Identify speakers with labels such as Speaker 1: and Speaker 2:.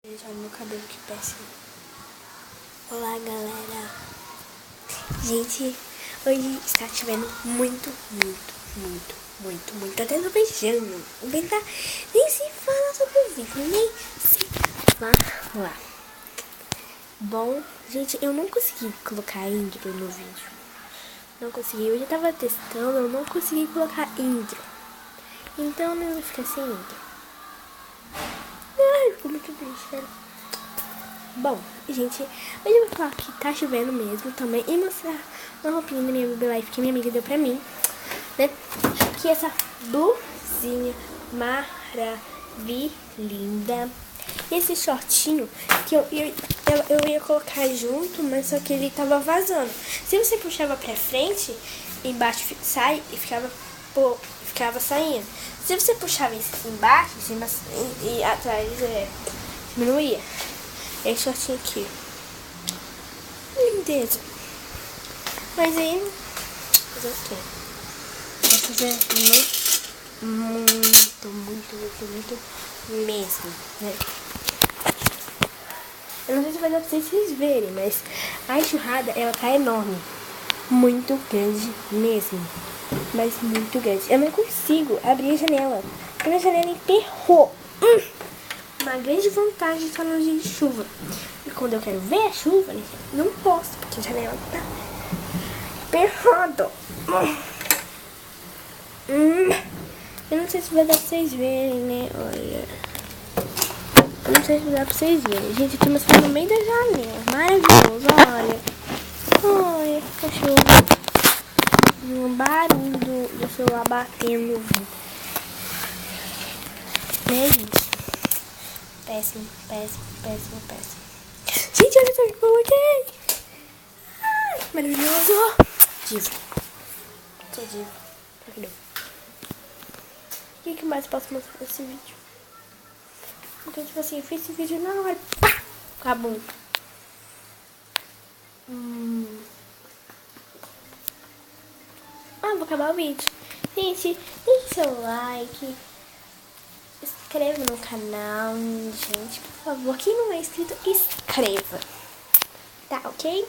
Speaker 1: Gente, olha meu cabelo que péssimo. Olá, galera. Gente, hoje está chovendo muito. Até tô beijando. O bem tá... Nem se fala sobre o vídeo, nem se fala. Bom, gente, eu não consegui colocar intro no vídeo. Não consegui. Eu já tava testando, eu não consegui colocar intro. Então eu vou ficar sem intro. Ai, ficou muito triste, cara. Bom, gente, hoje eu vou falar que tá chovendo mesmo também e mostrar uma roupinha da minha Baby Life que minha amiga deu pra mim, né? Que é essa blusinha maravilhosa. E esse shortinho que eu ia colocar junto, mas só que ele tava vazando. Se você puxava pra frente, embaixo sai e ficava saindo. Se você puxava embaixo e atrás diminuía. Esse shortinho aqui. Lindeza. Mas aí, fazer o quê? Vai fazer muito mesmo, né? Eu não sei se vai dar pra vocês verem, mas a enxurrada, ela tá enorme. Muito grande mesmo. Mas muito grande. Eu não consigo abrir a janela. A minha janela enterrou. Uma grande vontade de estar no dia de chuva. E quando eu quero ver a chuva, né, não posso, porque a janela tá ferrada. Eu não sei se vai dar pra vocês verem, né? Olha. Eu não sei se vai dar pra vocês verem. Gente, eu tô mostrando no meio da janela. Maravilhoso, olha. Olha, cachorro. Um barulho do celular batendo. Né, gente? Péssimo. Gente, olha só que eu coloquei. Maravilhoso. Diva. Sou diva. O que mais posso mostrar nesse vídeo? Porque, tipo assim, eu fiz esse vídeo na hora. Pá! Acabou. Vou acabar o vídeo. Gente, deixe seu like. Inscreva no canal, gente, por favor. Quem não é inscrito, inscreva. Tá, ok?